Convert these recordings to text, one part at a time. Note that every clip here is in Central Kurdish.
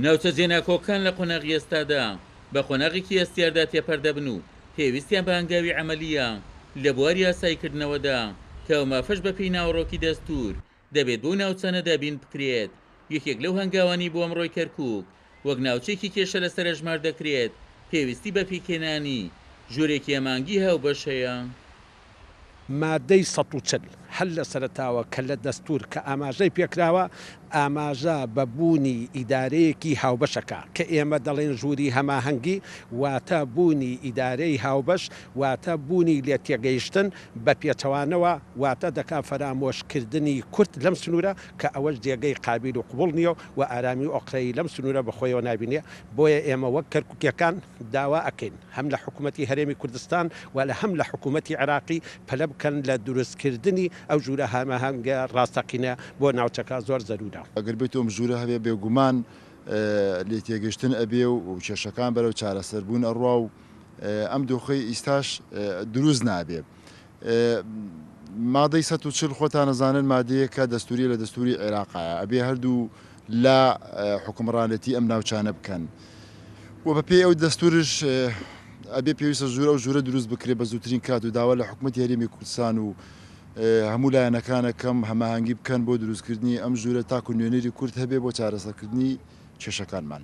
ناوچە جێناکۆکان لە قۆناغی ئێستادا بە قۆناغێکی ئەستیاردا تێپەردەبن و پێویستیان بە هەنگاوی عەمەلیە لە بواری یاساییکردنەوەدا کە مافەش بە پێی ناوەڕۆکی دەستور دەبێت بۆ ناوچانەدا بین بکرێت. یەکێک لەو هەنگاوانی بۆ ئەمڕۆی کەرکووک وەک ناوچێکی کێشە لە سەرژمار دەکرێت پێویستی بە پێکێنانی ژوورێکی ئەمانگی هاوبەشەیە. مادەی 140 هەل لە سەرتاوە کە لە دەستور کە ئاماژەی پێکراوە ئاماژە بەبوونی ئیدارەیەکی هاوبەشەکە کە ئێمە دەڵێن ژووری هەماهەنگی واتە بوونی ئیدارەی هاوبەش واتە بوونی لێ تێگەیشتن بە پێچەوانەوە واتە دەکا فەرامۆشکردنی کورد لەم سنوورە کە ئەوەش جێگەی قابل و قوبوڵ نییە و ئارامی و ئۆقرەی لەم سنوورە بەخۆیەوە نابینێ. بۆیە ئێمە وەک کەرکووکیەکان داوا ئەکەین هەم لە حکوومەتی هەرێمی کوردستان و لە هەم لە حکوومەتی عێراقی پەلە بکەن لە دروستکردنی ئەو ژوورە هەماهەنگە ڕاستەقینە بۆ ناوچەکە زۆر زەرورە. ئەگەر بێت تۆم ژوورە هەبێ بێگومان لێ تێگەشتن ئەبێ و کێشەکان بەرەو چارەسەربوون ئەڕوا و ئەم دۆخەی ئیستاش دروست نابێ. مادەی 140 خۆتان نەزانن مادەیەکە دەستوری لە دەستوری عێراقایە ئەبێ هەردوو لە حکومڕانەتی ئەم ناوچانە بکەن و بە پێی ئەو دەستورش ئەبێ پێویستە ژوورە و ژوورە دروست بکرێت بە زووترین کات و داوا لە حکوومەتی هەرێمی کوردستان و هەموو لایەنەکانە کەم هەماهەنگی بکەن بۆ دروستکردنی ئەم ژوورە تاکو نوێنەری کورد هەبێ بۆ چارەسەرکردنی کێشەکانمان.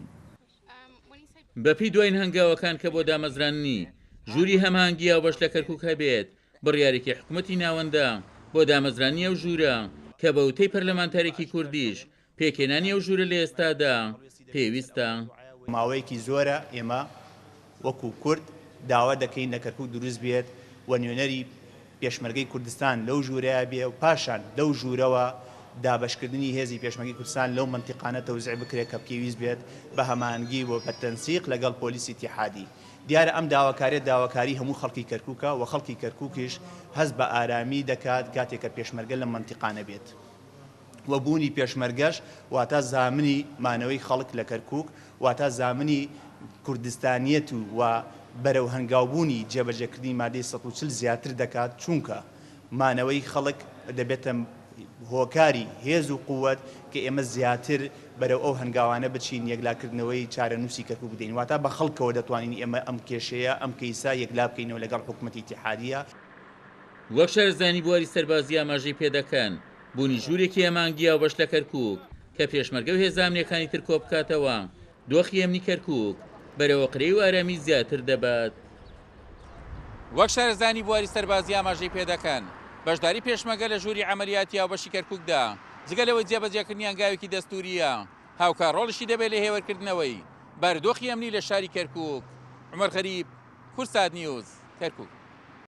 بەپی دوایین هەنگاوەکان کە بۆ دامەزرانی ژووری هەماهەنگی هاوبەش لە کەرکووک هەبێت بڕیارێکی حکوومەتی ناوەندە بۆ دامەزرانی ئەو ژوورە کە بە وتەی پەرلەمانتارێکی کوردیش پێکێنانی ئەو ژوورە لە ئێستادا پێویستە. ماوەیەکی زۆرە ئێمە وەکو کورد داوا دەکەین لە کەرکووک دروست بێت و نوێنەری پێشمەرگەی کوردستان لەو ژوورەیە بێ و پاشان لەو ژوورەوە دابشکردنی هێزی پێشمەرگەی کوردستان لەو منتیقانە تەوزیع بکرێت کە پێویست بێت بە هەماهەنگی و بە تەنسیق لەگەڵ پۆلیسی ئیتیحادی. دیارە ئەم داواکاری هەموو خەڵکی کەرکووکە و خەڵکی کەرکووکیش هەست بە ئارامی دەکات کاتێککە پێشمەرگە لە منتیقانە بێت. و بوونی پێشمەرگەش واتە زامنی مانەوەی خەڵک لە کەرکووک واتە زامنی کوردستانیەت و بەرەو هەنگاوبوونی جێبەجێکردنی مادەی 140 زیاتر دەکات چونکە مانەوەی خەڵک دەبێتە هۆکاری هێز و قووەت کە ئێمە زیاتر بەرەو ئەو هەنگاوانە بچین یەکلاکردنەوەی چارەنووسی کەرکووک بدەین واتە بە خەڵکەوە دەتوانین ئێمە ئەم کێشەیە ئەم کەیسا یەکلا بکەینەوە لەگەڵ حکوومەتی ئیتیحادیە. وەک شارەزانی بواری سەربازی ئاماژەی پێدەکەن بوونی ژوورێکی ئەمانگی هاوبەش لە کەرکووک کە پێشمەرگە و هێزانامنیەکانی تر کۆ بکاتەوە دۆخی ئەمنی کەرکووک بەرەوە قرێ و ئارامی زیاتر دەبات. وەک شارەزانی بواری سەربازی ئاماژەی پێدەکەن بەشداری پێشمەرگە لە ژووری عەمەلیاتی هاوبەشی کەرکووکدا جگەلەوەی جێبەجێکردنی هەنگاوێکی دەستوریە هاوکار ڕۆڵشی دەبێت لە هێوەرکردنەوەی بەردۆخی ئەمنی لە شاری کەرکووک. عومەر غەریب، کورسات نیوز، کەرکووک.